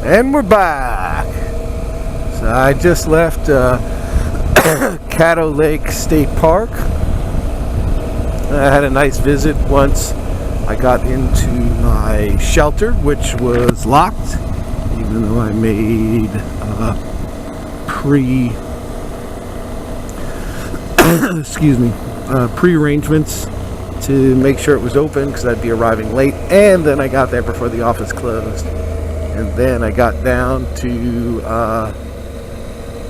And we're back. So I just left Caddo Lake State Park. I had a nice visit once I got into my shelter, which was locked, even though I made pre-arrangements to make sure it was open because I'd be arriving late, and then I got there before the office closed. And then I got down to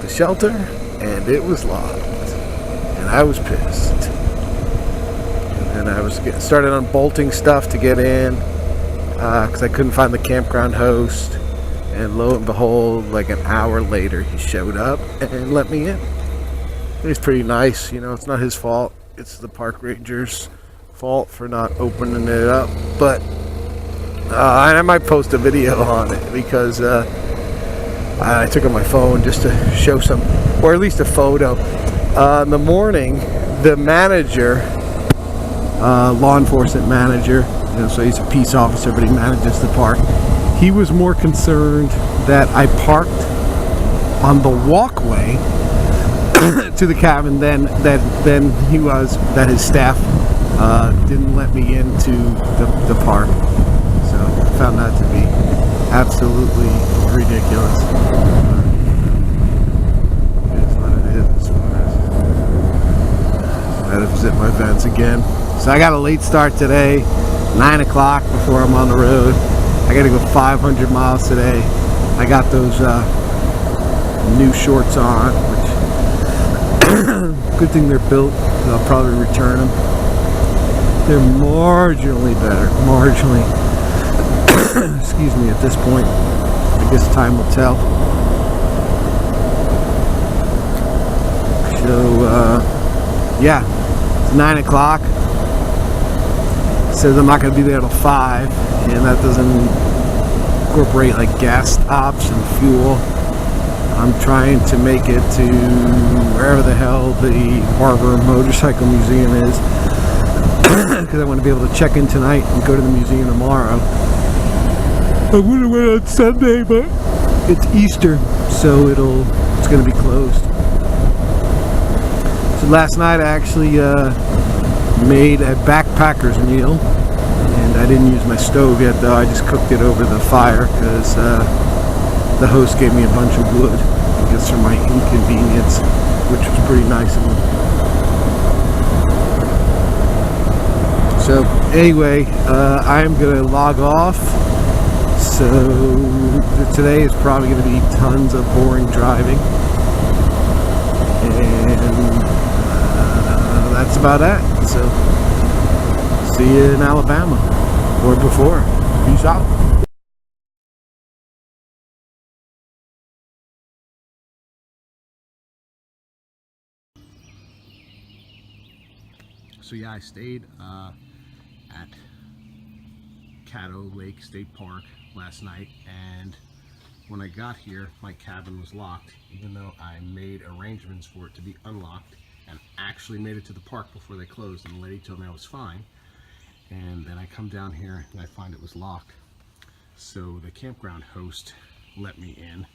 the shelter, and it was locked, and I was pissed. And I was started unbolting stuff to get in because I couldn't find the campground host. And lo and behold, like an hour later, he showed up and let me in. He's pretty nice, you know. It's not his fault; it's the park ranger's fault for not opening it up, but. I might post a video on it because I took on my phone just to show some, or at least a photo. In the morning, the manager, law enforcement manager, you know, so he's a peace officer, but he manages the park. He was more concerned that I parked on the walkway to the cabin than he was that his staff didn't let me into the park. So I found that to be absolutely ridiculous. It is what it is as far as I had to visit my vents again. So I got a late start today, 9 o'clock before I'm on the road. I got to go 500 miles today. I got those new shorts on, which good thing they're built. I'll probably return them. They're marginally better, marginally. Excuse me, at this point. I guess time will tell. So, yeah, it's 9 o'clock. It says I'm not going to be there till 5, and that doesn't incorporate like gas stops and fuel. I'm trying to make it to wherever the hell the Barber Motorcycle Museum is, because I want to be able to check in tonight and go to the museum tomorrow. I would have went on Sunday, but it's Easter, so it's going to be closed. So last night I actually made a backpacker's meal, and I didn't use my stove yet though. I just cooked it over the fire because the host gave me a bunch of wood, I guess for my inconvenience, which was pretty nice of him. So anyway, I'm going to log off. So today is probably going to be tons of boring driving, and that's about it. So see you in Alabama, or before. Peace out. So yeah, I stayed at Caddo Lake State Park last night, and when I got here my cabin was locked, even though I made arrangements for it to be unlocked and actually made it to the park before they closed, and the lady told me I was fine. And then I come down here and I find it was locked. So the campground host let me in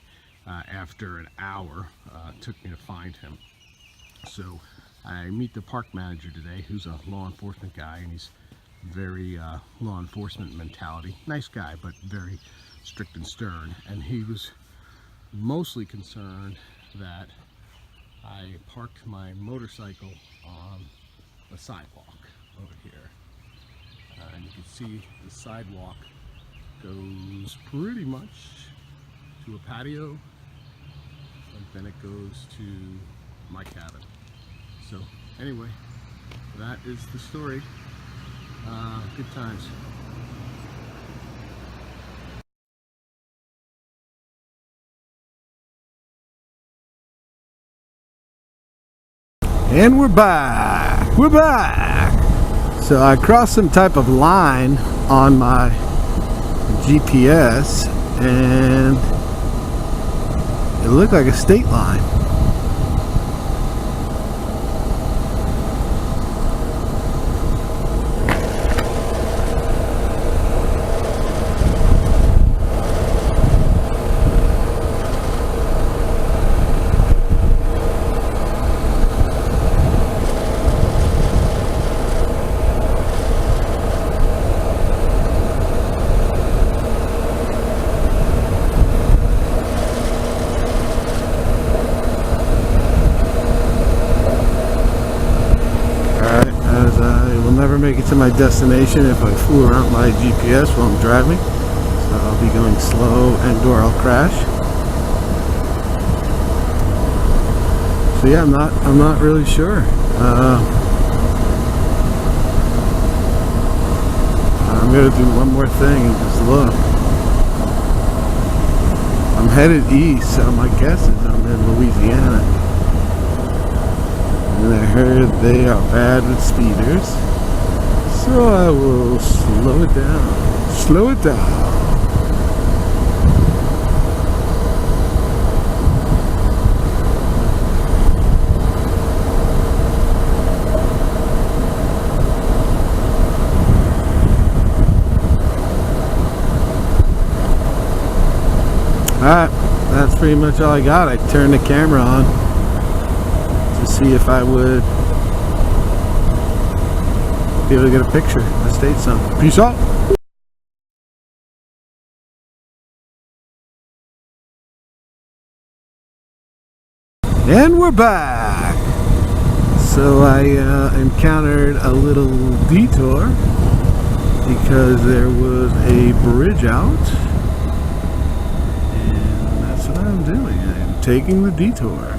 after an hour. It took me to find him. So I meet the park manager today, who's a law enforcement guy, and he's very law enforcement mentality. Nice guy, but very strict and stern. And he was mostly concerned that I parked my motorcycle on the sidewalk over here. And you can see the sidewalk goes pretty much to a patio, and then it goes to my cabin. So anyway, that is the story. Good times. And we're back. We're back. So I crossed some type of line on my GPS, and it looked like a state line. I'll never make it to my destination if I fool around my GPS while I'm driving. So I'll be going slow and/or I'll crash. So yeah, I'm not really sure. I'm gonna do one more thing and just look. I'm headed east, so my guess is I'm in Louisiana. And I heard they are bad with speeders. So I will slow it down. Slow it down. Alright, that's pretty much all I got. I turned the camera on to see if I would be able to get a picture of the state sun. Peace out. And we're back. So I encountered a little detour because there was a bridge out. That's what I'm doing. I'm taking the detour.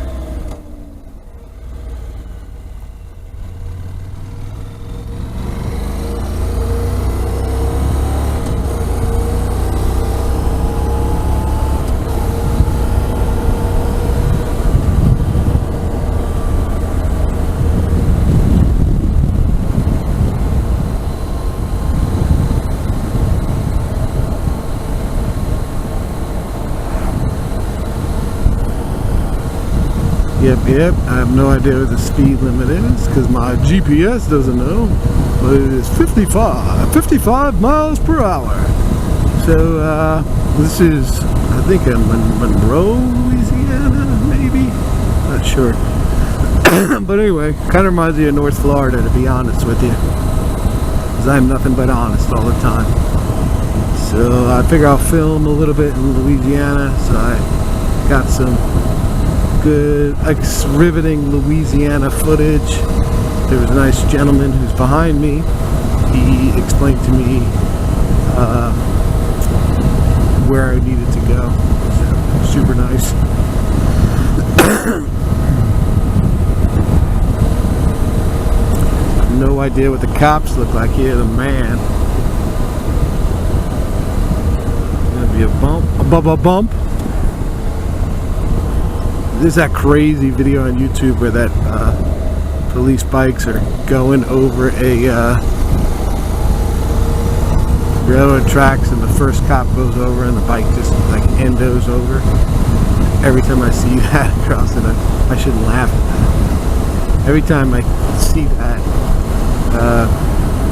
Yep, I have no idea what the speed limit is because my GPS doesn't know, but it is 55 miles per hour. So this is, I think, in Monroe, Louisiana, maybe? Not sure. But anyway, kind of reminds me of North Florida, to be honest with you, because I'm nothing but honest all the time. So I figure I'll film a little bit in Louisiana, so I got some good riveting Louisiana footage. There was a nice gentleman who's behind me. He explained to me where I needed to go. So, super nice. No idea what the cops look like here. The man. Gonna be a bump. There's that crazy video on YouTube where that police bikes are going over a railroad tracks and the first cop goes over and the bike just like endos over. Every time I see that across it, I shouldn't laugh at that. Every time I see that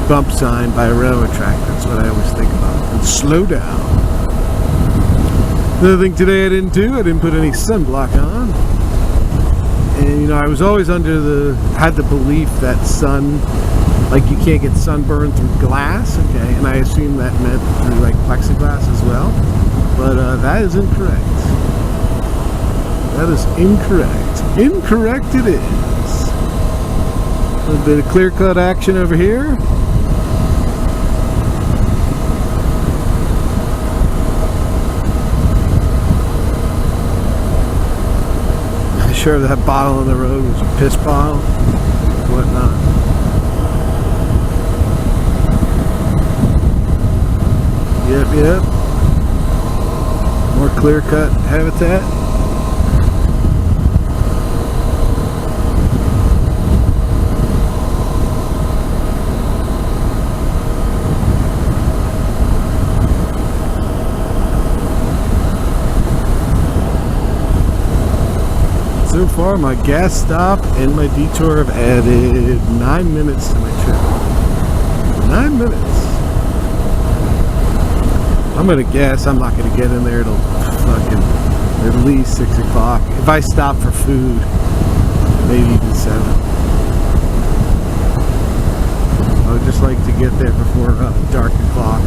bump sign by a railroad track, that's what I always think about. And slow down. Another thing today I didn't put any sunblock on. And you know, I was always had the belief that like you can't get sunburned through glass, okay? And I assumed that meant through like plexiglass as well. But that is incorrect. That is incorrect. Incorrect it is. A little bit of clear-cut action over here. Sure that bottle on the road was a piss bottle, whatnot. Yep. More clear-cut habitat. So far, my gas stop and my detour have added 9 minutes to my trip. 9 minutes. I'm gonna guess I'm not gonna get in there till fucking at least 6 o'clock. If I stop for food, maybe even 7. I would just like to get there before dark o'clock.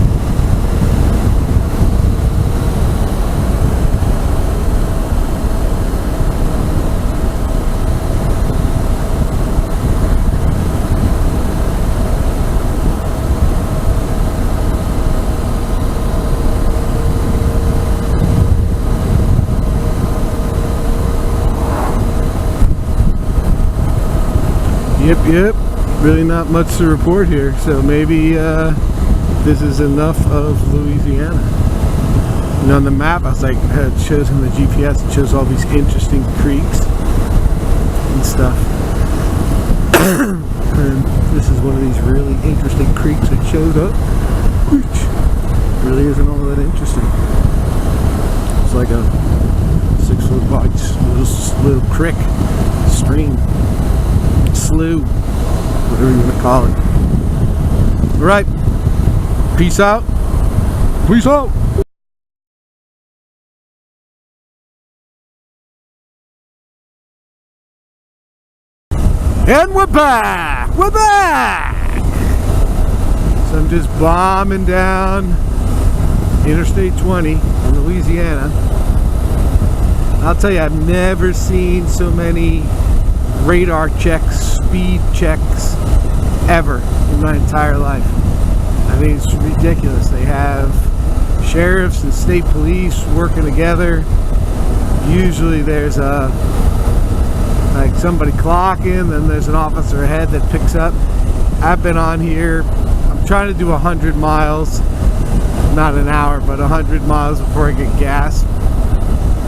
Yep. Really not much to report here. So maybe this is enough of Louisiana. And on the map, I was like, it shows in the GPS, it shows all these interesting creeks and stuff. And this is one of these really interesting creeks that shows up, which really isn't all that interesting. It's like a 6 foot wide little creek, stream, slough, whatever you want to call it. Alright, peace out. Peace out. And we're back! We're back! So I'm just bombing down Interstate 20 in Louisiana. I'll tell you, I've never seen so many radar checks, speed checks, ever in my entire life. I mean, it's ridiculous. They have sheriffs and state police working together. Usually there's like somebody clocking, then there's an officer ahead that picks up. I've been on here, I'm trying to do 100 miles, not an hour, but 100 miles before I get gas.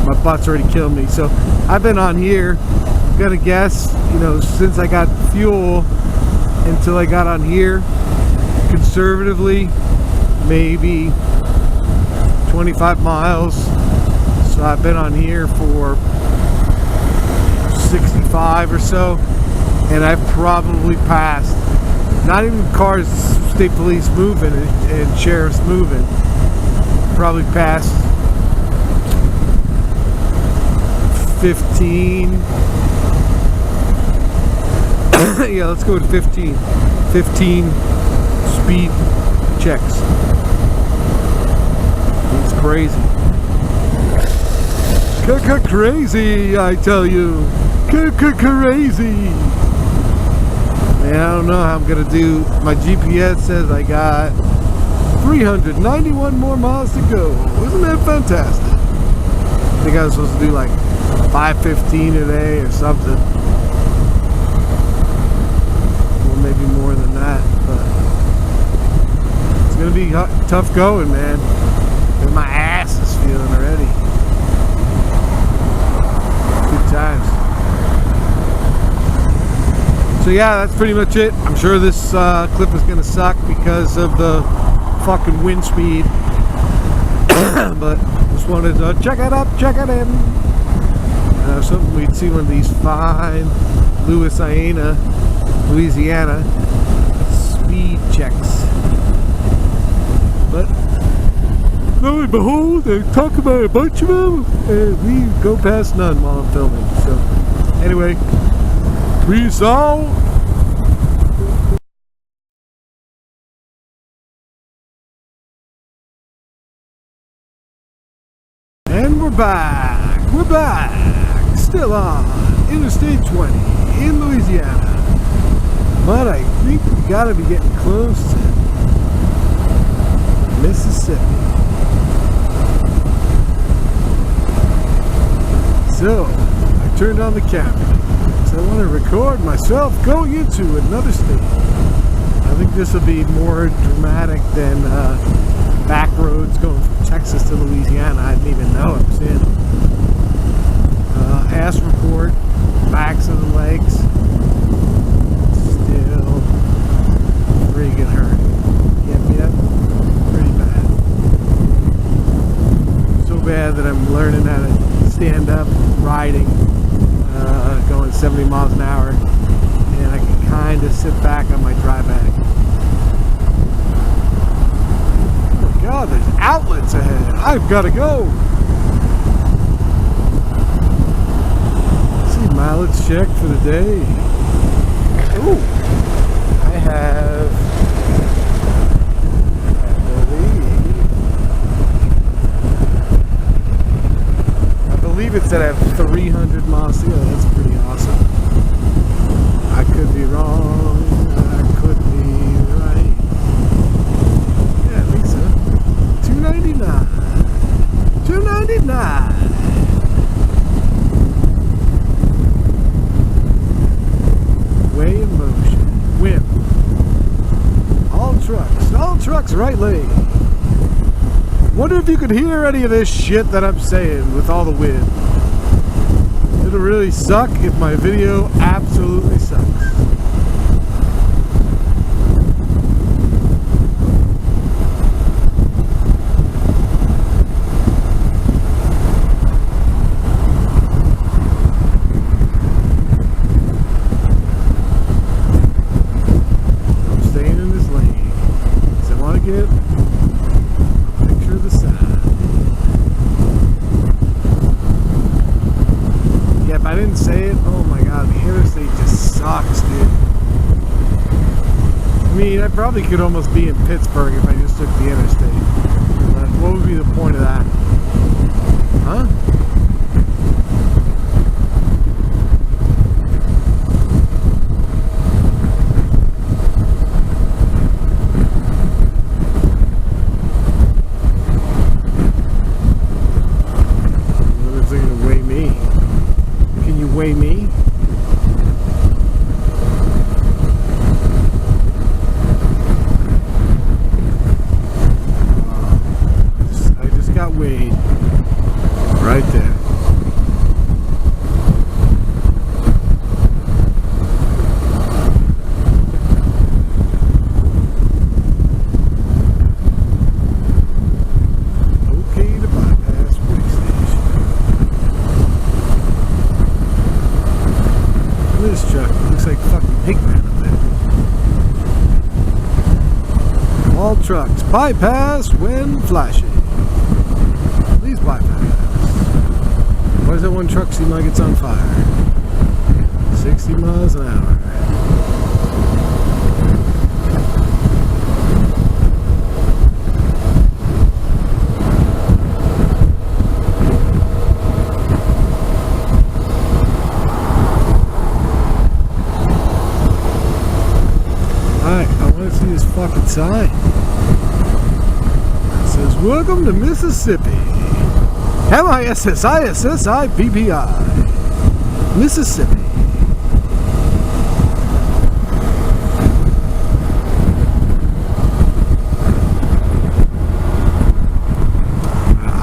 My butt's already killing me. So I've been on here, I'm gonna guess, you know, since I got fuel until I got on here, conservatively, maybe 25 miles. So I've been on here for 65 or so, and I've probably passed, not even cars, state police moving and sheriffs moving, probably passed 15. Yeah, let's go with 15 speed checks. It's crazy. Crazy, I tell you. Crazy. Man, I don't know how I'm gonna do. My GPS says I got 391 more miles to go. Isn't that fantastic? I think I was supposed to do like 515 today or something. Or maybe more than that, but it's gonna be tough going, man. And my ass is feeling already. Good times. So yeah, that's pretty much it. I'm sure this clip is gonna suck because of the fucking wind speed. But just wanted to check it up, check it in. Something we'd see one of these fine U.S.A, Louisiana speed checks. But lo and behold, they talk about a bunch of them, and we go past none while I'm filming. So anyway, peace out. And we're back. We're back. Still on Interstate 20 in Louisiana. But I think we gotta be getting close to Mississippi. So I turned on the camera. So I want to record myself going into another state. I think this will be more dramatic than back roads going from Texas to Louisiana. I didn't even know it was in. Ass report, backs of the legs, still freaking hurt. Yep, pretty bad. So bad that I'm learning how to stand up riding, going 70 miles an hour, and I can kind of sit back on my dry bag. Oh my God, there's outlets ahead. I've got to go. Let's see, mileage check for the day. Oh, I have, I believe it said I have 300 miles to go. That's pretty awesome. I could be wrong. I could be right. Yeah, I think so. 299. 299. Way in motion. trucks, right lane. Wonder if you could hear any of this shit that I'm saying with all the wind. It'll really suck if my video absolutely sucks. Say it, oh my god, the interstate just sucks, dude. I mean, I probably could almost be in Pittsburgh if I just took the interstate. But what would be the point of that? Huh? Weigh me? I just got weighed right there. Okay, to bypass weigh station. This truck looks like fucking Pigman up there. All trucks bypass when flashing. Please bypass. Why does that one truck seem like it's on fire? 60 miles an hour. See this fucking sign. It says, "Welcome to Mississippi. MISSISSIPPI. Mississippi."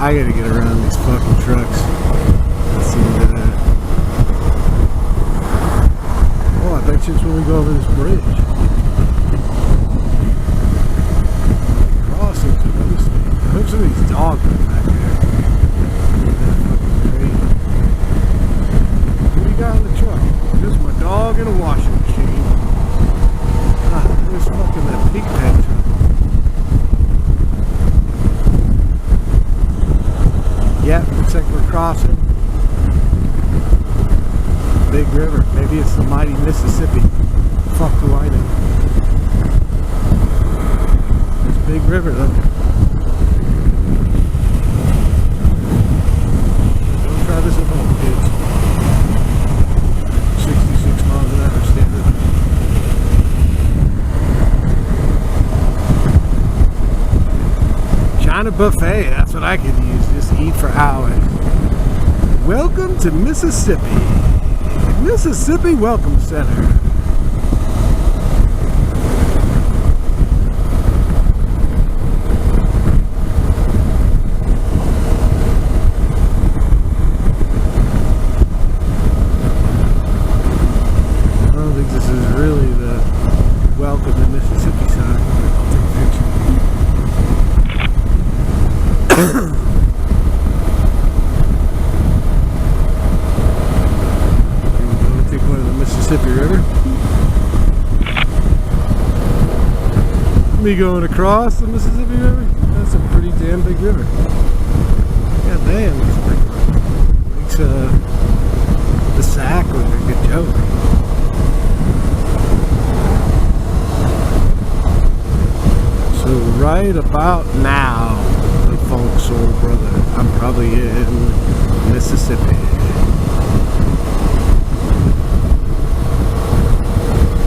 I gotta get around these fucking trucks. Let's see that. Oh, I bet you it's when we go over this bridge. Look at these dogs back there. What do you got in the truck? Just my dog and a washing machine. Ah, there's fucking that pig pen truck. Yeah, looks like we're crossing Big River. Maybe it's the mighty Mississippi. Fuck do I know? It's Big River though. This at home, kids. 66 miles an hour standard. China buffet, that's what I could use. Just eat for hours. Welcome to Mississippi. Mississippi Welcome Center. Me going across the Mississippi River? That's a pretty damn big river. God damn, it's big. Makes the sack look like a good joke. So right about now, the funk soul brother, I'm probably in Mississippi.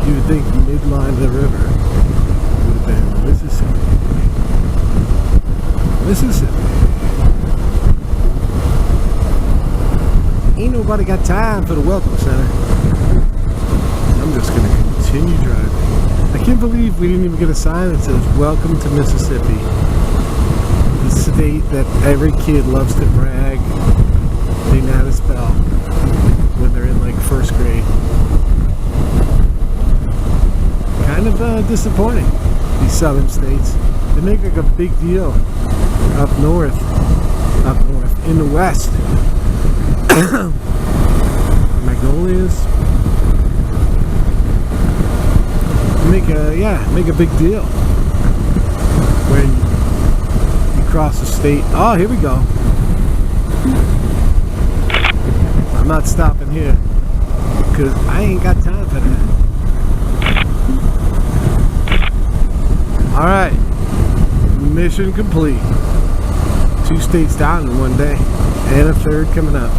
You would think midline of the river. Mississippi. Ain't nobody got time for the Welcome Center. I'm just gonna continue driving. I can't believe we didn't even get a sign that says "Welcome to Mississippi," the state that every kid loves to brag they know how to spell when they're in like first grade. Kind of disappointing, these southern states. They make like a big deal up north in the west. Magnolias make a big deal when you cross the state. Oh, here we go. I'm not stopping here because I ain't got time for that. Alright, mission complete. 2 states down in one day and a third coming up.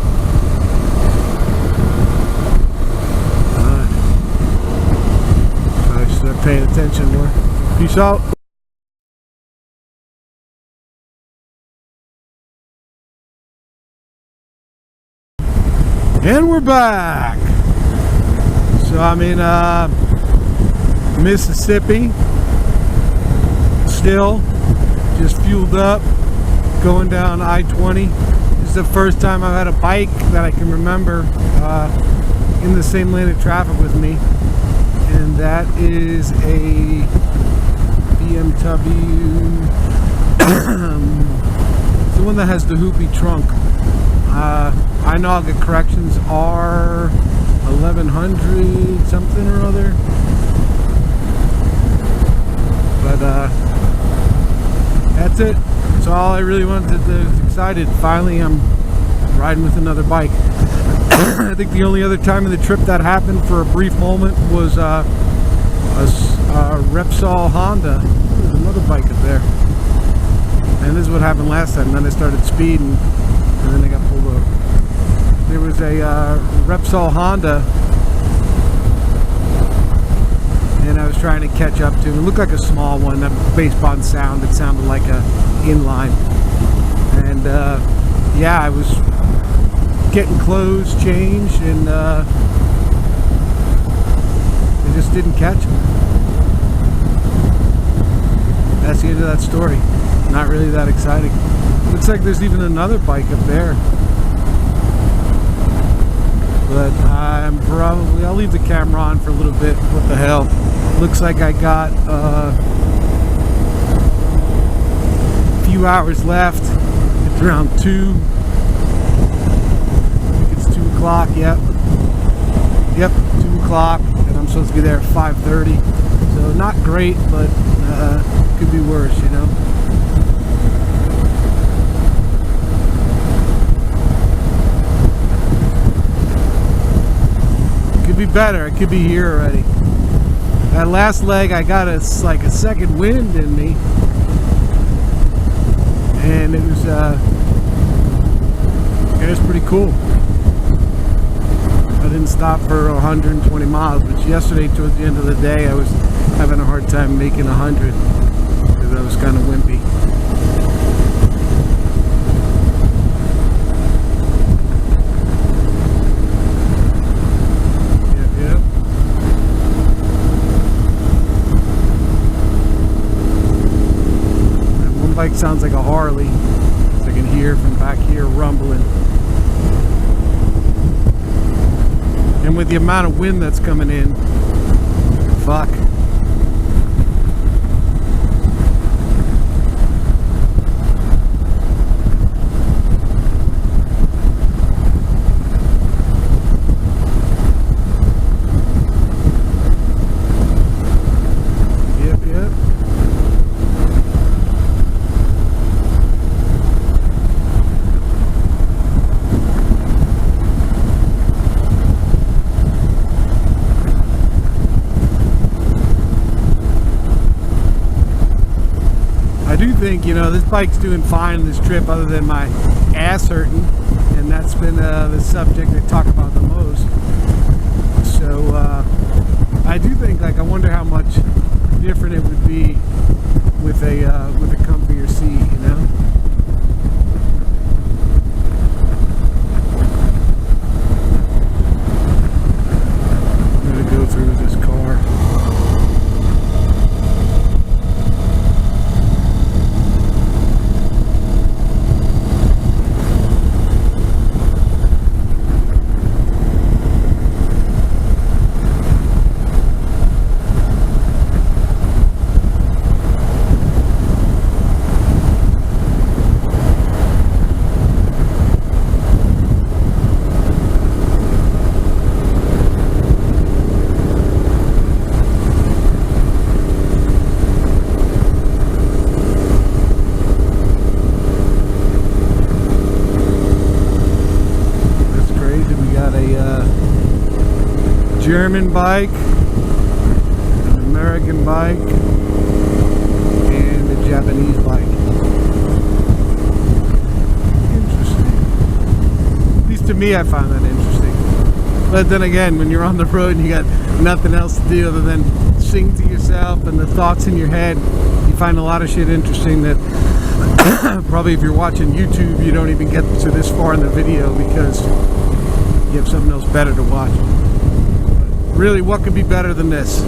Alright, I should start paying attention more. Peace out. And we're back. So I'm in Mississippi. Still just fueled up, going down I-20. This is the first time I've had a bike that I can remember in the same lane of traffic with me, and that is a BMW. It's the one that has the hoopy trunk. I know I'll get corrections, R 1100 something or other, but that's it. That's all I really wanted to do. Excited. Finally, I'm riding with another bike. I think the only other time in the trip that happened for a brief moment was a Repsol Honda. There's another bike up there. And this is what happened last time. Then I started speeding, and then I got pulled over. There was a Repsol Honda, and I was trying to catch up to him. It looked like a small one, based on sound. It sounded like a inline. And yeah, I was getting clothes changed, and I just didn't catch him. That's the end of that story. Not really that exciting. Looks like there's even another bike up there. But I'll leave the camera on for a little bit. What the hell? Looks like I got a few hours left. It's around 2. I think it's 2 o'clock, yep. Yep, 2 o'clock. And I'm supposed to be there at 5:30. So not great, but could be worse, you know. Could be better. I could be here already. That last leg, I got like a second wind in me, and it was pretty cool. I didn't stop for 120 miles, but yesterday towards the end of the day, I was having a hard time making 100 because I was kind of wimpy. Bike sounds like a Harley, so I can hear from back here rumbling. And with the amount of wind that's coming in, fuck. You know, this bike's doing fine in this trip other than my ass hurting, and that's been the subject I talk about the most. So I do think, like, I wonder how much different it would be with a comfier seat, you know. I'm gonna go through this car. German bike, an American bike, and a Japanese bike. Interesting. At least to me, I find that interesting. But then again, when you're on the road and you got nothing else to do other than sing to yourself and the thoughts in your head, you find a lot of shit interesting that probably if you're watching YouTube, you don't even get to this far in the video because you have something else better to watch. Really, what could be better than this?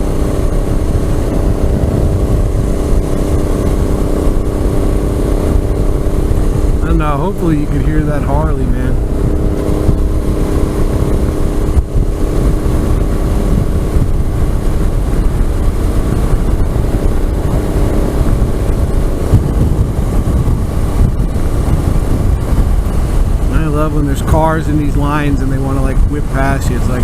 I don't know, hopefully you could hear that Harley, man. When there's cars in these lines and they want to like whip past you, it's like,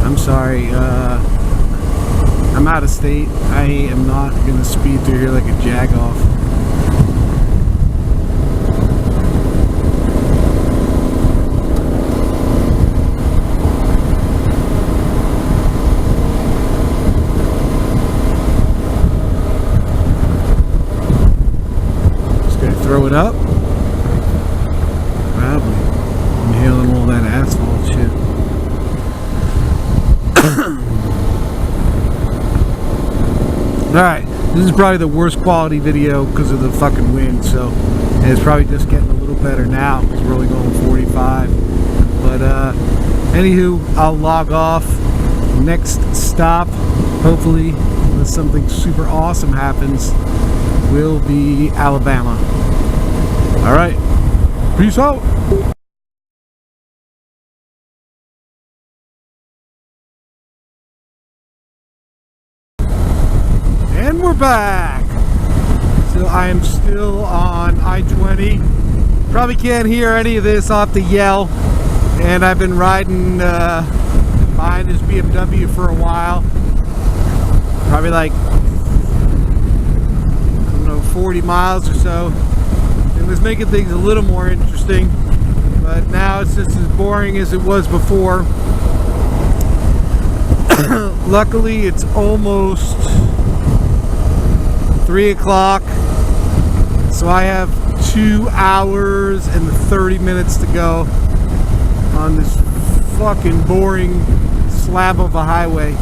I'm sorry, I'm out of state. I am not gonna speed through here like a jag-off. Just gonna throw it up. Probably. Inhaling all that asphalt shit. Alright, this is probably the worst quality video because of the fucking wind, so, and it's probably just getting a little better now because we're only going 45. But anywho, I'll log off. Next stop, hopefully, unless something super awesome happens, will be Alabama. Alright, peace out. And we're back. So I am still on I-20. Probably can't hear any of this. I'll have to yell. And I've been riding behind this BMW for a while. Probably like, I don't know, 40 miles or so. It was making things a little more interesting. But now it's just as boring as it was before. Luckily, it's almost 3 o'clock, so I have 2 hours and 30 minutes to go on this fucking boring slab of a highway.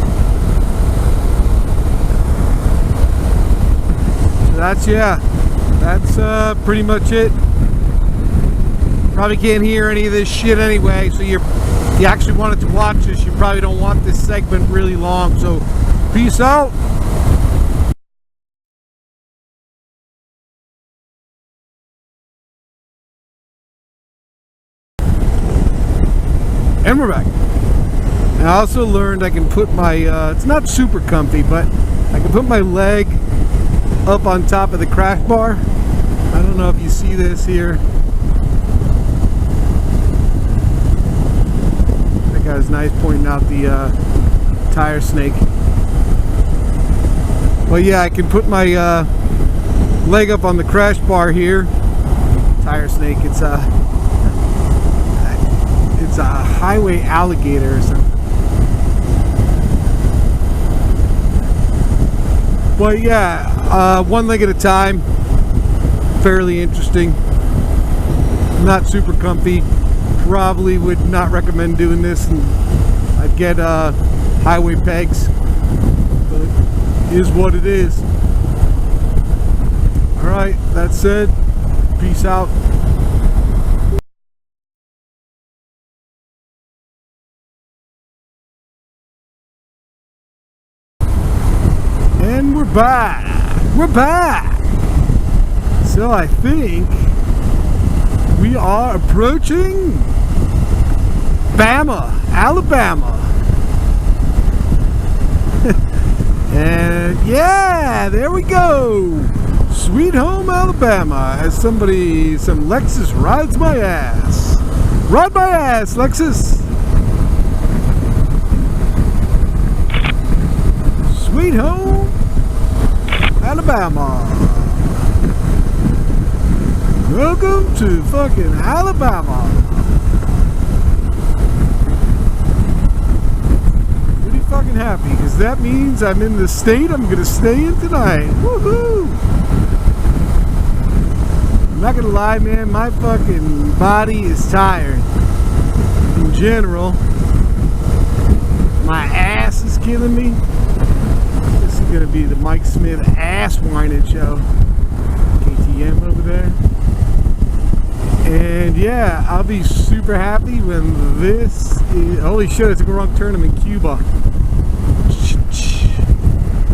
So that's pretty much it. Probably can't hear any of this shit anyway, so if you actually wanted to watch this, you probably don't want this segment really long, so peace out. And we're back. And I also learned I can put my, it's not super comfy, but I can put my leg up on top of the crash bar. I don't know if you see this here. That guy's nice pointing out the tire snake. Well, yeah, I can put my leg up on the crash bar here. Tire snake, it's a highway alligator or something. But yeah, one leg at a time. Fairly interesting. Not super comfy. Probably would not recommend doing this, and I'd get highway pegs. But it is what it is. Alright, that said, peace out. And we're back. We're back. So I think we are approaching Bama, Alabama. And yeah, there we go. Sweet home Alabama. As some Lexus rides my ass. Ride my ass, Lexus. Sweet home Alabama. Welcome to fucking Alabama. Pretty fucking happy because that means I'm in the state I'm gonna stay in tonight. Woohoo! I'm not gonna lie, man, my fucking body is tired. In general, my ass is killing me. This is gonna be the Mike Smith ass whining show. KTM over there. And yeah, I'll be super happy when this is, holy shit, I took a wrong turn, I'm in Cuba.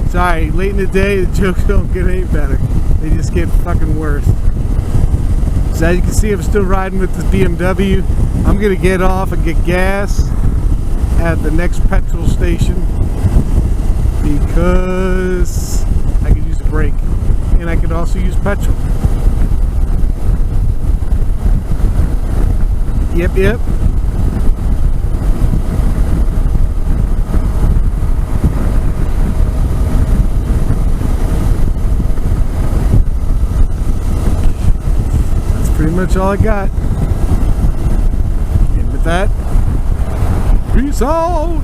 Sorry, late in the day, the jokes don't get any better. They just get fucking worse. So as you can see, I'm still riding with this BMW. I'm gonna get off and get gas at the next petrol station because I could use a break. And I could also use petrol. Yep. That's pretty much all I got. And with that, peace out!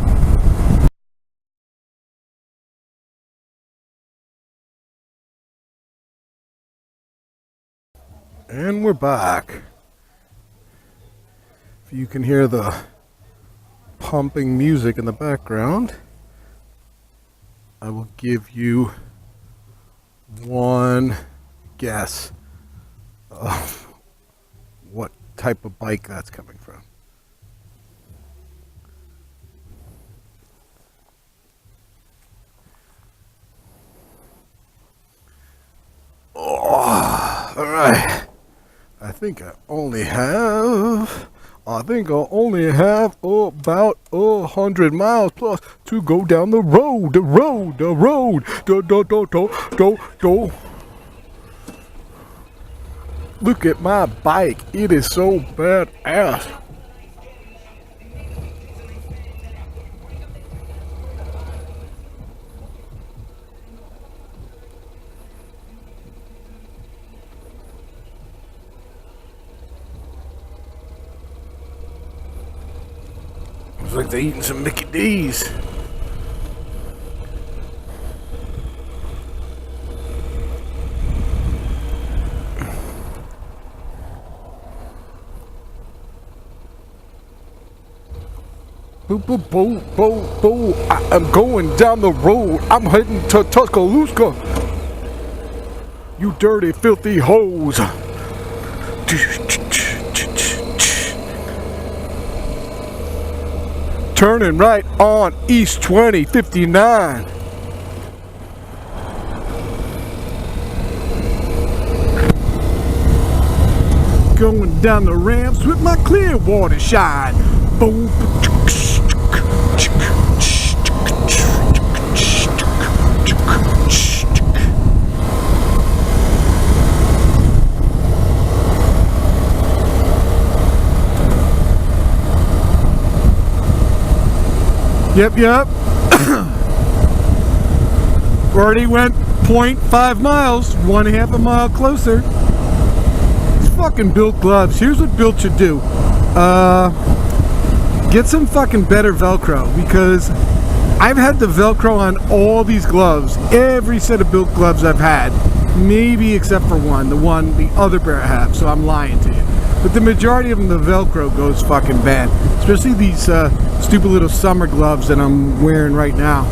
And we're back. If you can hear the pumping music in the background, I will give you one guess of what type of bike that's coming from. Oh, all right. I think I only have about 100 miles plus to go down the road. Look at my bike. It is so badass. Looks like they're eating some Mickey D's. Boo. I am going down the road. I'm heading to Tuscaloosa. You dirty, filthy hoes. Turning right on East 2059. Going down the ramps with my clear water shine. Boom. Yep. Already went 0.5 miles, 1/2 a mile closer. These fucking Built gloves. Here's what Built should do. Get some fucking better Velcro, because I've had the Velcro on all these gloves. Every set of Built gloves I've had. Maybe except for the other pair I have, so I'm lying to you. But the majority of them, the Velcro goes fucking bad. Especially these stupid little summer gloves that I'm wearing right now.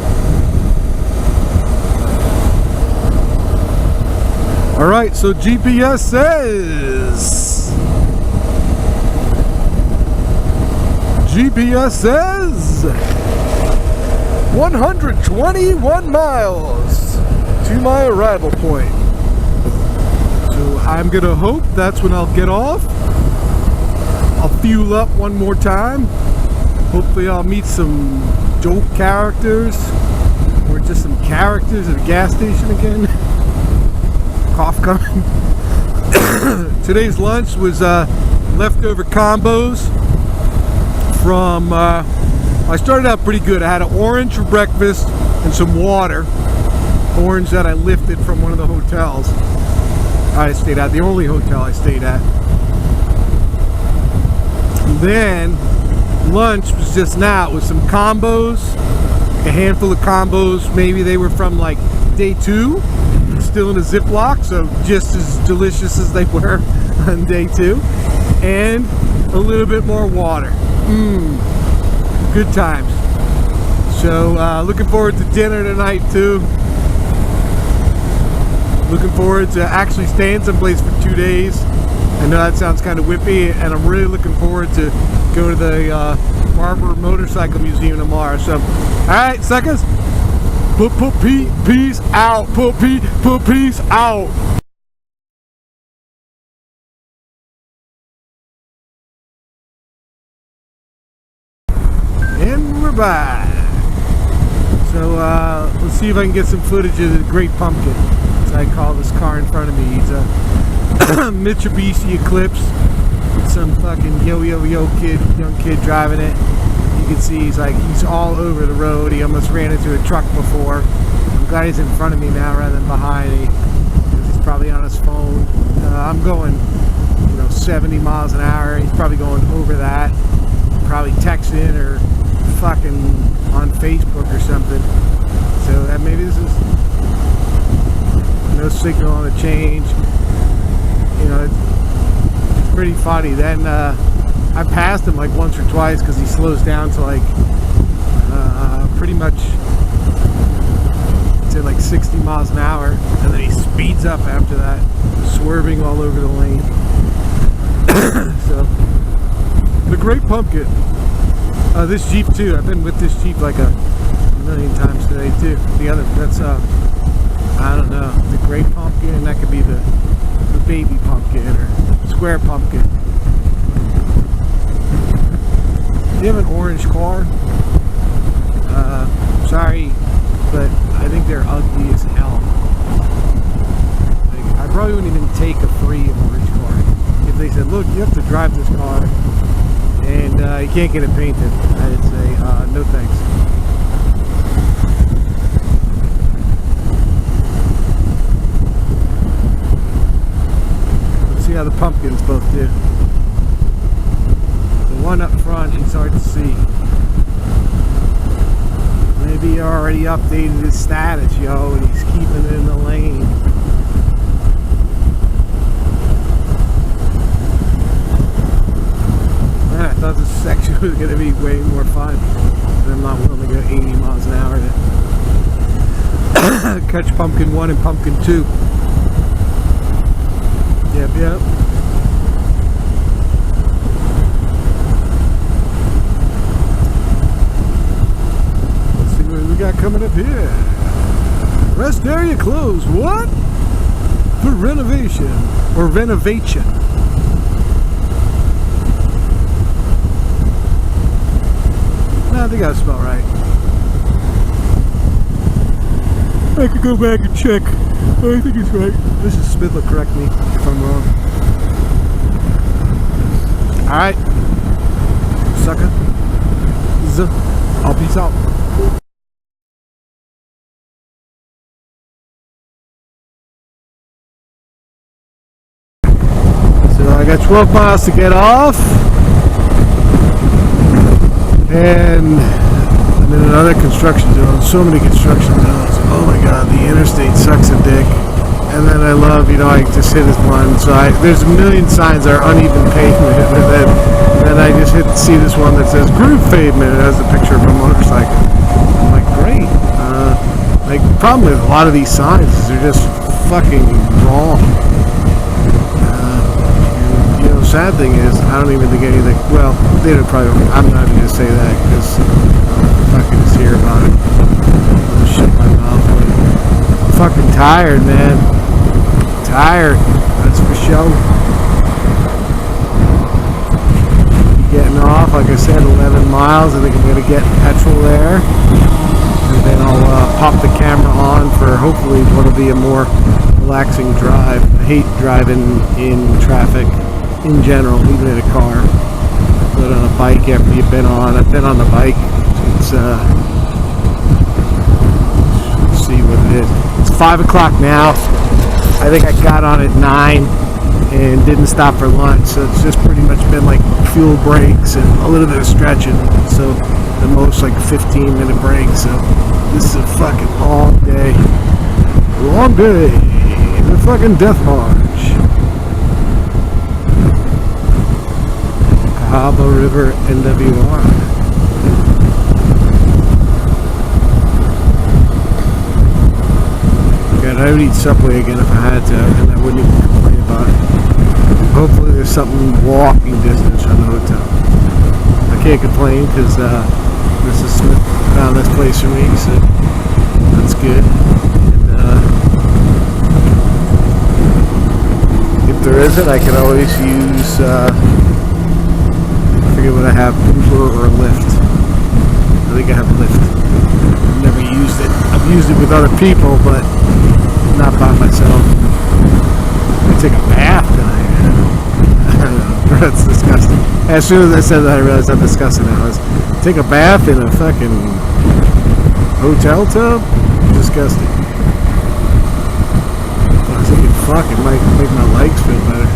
Alright, so GPS says 121 miles to my arrival point. So I'm gonna hope that's when I'll get off. I'll fuel up one more time. Hopefully I'll meet some dope characters, or just some characters at a gas station again. Cough coming. Today's lunch was leftover combos from, I started out pretty good. I had an orange for breakfast and some water. Orange that I lifted from one of the hotels I stayed at, the only hotel I stayed at. And then lunch was just now with some combos a handful of combos. Maybe they were from like day 2, still in a Ziploc, so just as delicious as they were on day 2, and a little bit more water. Good times. So looking forward to dinner tonight too. Looking forward to actually staying someplace for 2 days. I know that sounds kind of whippy, and I'm really looking forward to go to the Barber Motorcycle Museum tomorrow. So, alright, suckers, peace out, peace out. And we're back. So let's see if I can get some footage of the Great Pumpkin, as I call this car in front of me. He's a Mitsubishi Eclipse with some fucking young kid driving it. You can see he's all over the road. He almost ran into a truck before. I'm glad he's in front of me now rather than behind me, because he's probably on his phone. I'm going 70 miles an hour. He's probably going over that, probably texting or fucking on Facebook or something. So maybe this is no signal on the change. It's pretty funny. Then I passed him like once or twice because he slows down to like pretty much, I'd say like 60 miles an hour, and then he speeds up after that, swerving all over the lane. So the Great Pumpkin. This Jeep too. I've been with this Jeep like a million times today too. That's I don't know, the Great Pumpkin. That could be the baby pumpkin or square pumpkin. Do you have an orange car? Sorry, but I think they're ugly as hell. I probably wouldn't even take a free orange car if they said, look, you have to drive this car and you can't get it painted. I'd say no thanks. Let's see how the pumpkins both do. The one up front is hard to see. Maybe he already updated his status, yo, and he's keeping it in the lane. Man, I thought this section was going to be way more fun, but I'm not willing to go 80 miles an hour to catch Pumpkin 1 and Pumpkin 2. Yep. Got coming up here. Rest area closed. What? For renovation or renovation. No, I think I spelled right. I could go back and check. I think it's right. Mrs. Smith will correct me if I'm wrong. Alright. Sucker. I'll peace out. I got 12 miles to get off, and I'm in another construction zone. So many construction zones. Oh my god, the interstate sucks a dick. And then I love, I just hit this one. So there's a million signs that are uneven pavement, and then I just see this one that says groove pavement. It has a picture of a motorcycle. I'm like, great. The problem with a lot of these signs is they're just fucking wrong. Sad thing is, I don't even think anything. Well, they would probably. I'm not even gonna say that because I'm fucking just hear about it. I'll shut my mouth. I'm fucking tired, man. Tired. That's for sure. Getting off, like I said, 11 miles. I think I'm gonna get petrol there, and then I'll pop the camera on for hopefully what'll be a more relaxing drive. I hate driving in traffic. In general, even in a car, but on a bike after you've been on. I've been on the bike. It's let's see what it is. It's 5 o'clock now. I think I got on at 9, and didn't stop for lunch, so it's just pretty much been like fuel breaks and a little bit of stretching, so the most like 15-minute break. So this is a fucking long day, the fucking death march. Cahaba River, NWR. I would eat Subway again if I had to, and I wouldn't even complain about it. Hopefully there's something walking distance from the hotel. I can't complain because Mrs. Smith found this place for me, so that's good. And if there isn't, I can always use, I forget what I have, Uber or Lyft. I think I have Lyft. I've never used it. I've used it with other people, but not by myself. I take a bath tonight. I don't know. That's disgusting. As soon as I said that, I realized I'm disgusting now. I was take a bath in a fucking hotel tub? Disgusting. I was thinking, fuck, it might make my legs feel better.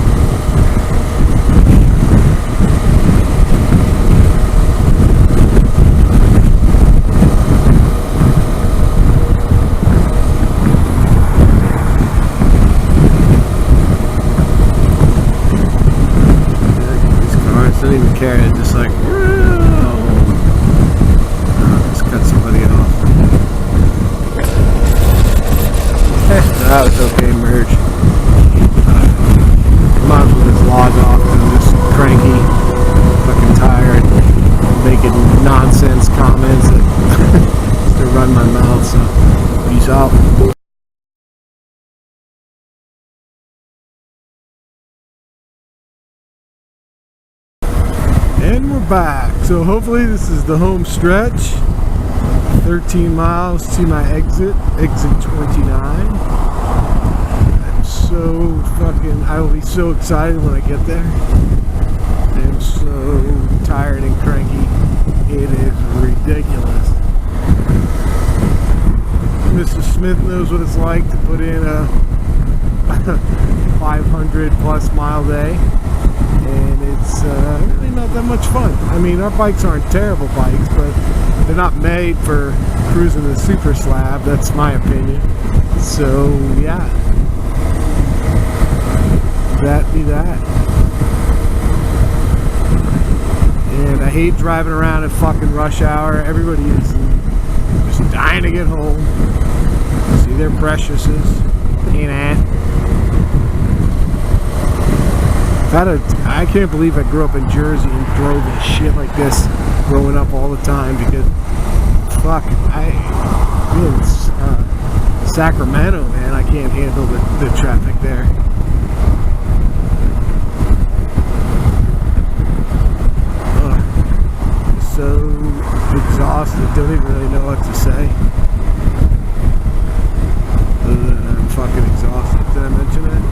Don't even care, it's just like, just cut somebody off. That was okay, merge. Might as well just log off. I'm just cranky, fucking tired, making nonsense comments that just to run my mouth, so peace out. And we're back. So hopefully this is the home stretch. 13 miles to my exit 29. I will be so excited when I get there. I am so tired and cranky. It is ridiculous. Mrs. Smith knows what it's like to put in a 500 plus mile day. And it's really not that much fun. I mean, our bikes aren't terrible bikes, but they're not made for cruising the super slab. That's my opinion. So, yeah. That be that. And I hate driving around at fucking rush hour. Everybody is just dying to get home. See their preciouses. I can't believe I grew up in Jersey and drove in shit like this growing up all the time, because fuck, Sacramento, man, I can't handle the traffic there. So exhausted, don't even really know what to say. I'm fucking exhausted. Did I mention that?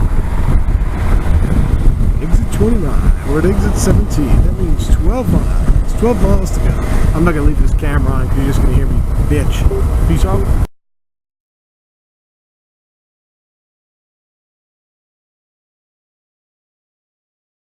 Exit 29. We're at exit 17. That means 12 miles. It's 12 miles to go. I'm not going to leave this camera on because you're just going to hear me bitch. Peace out.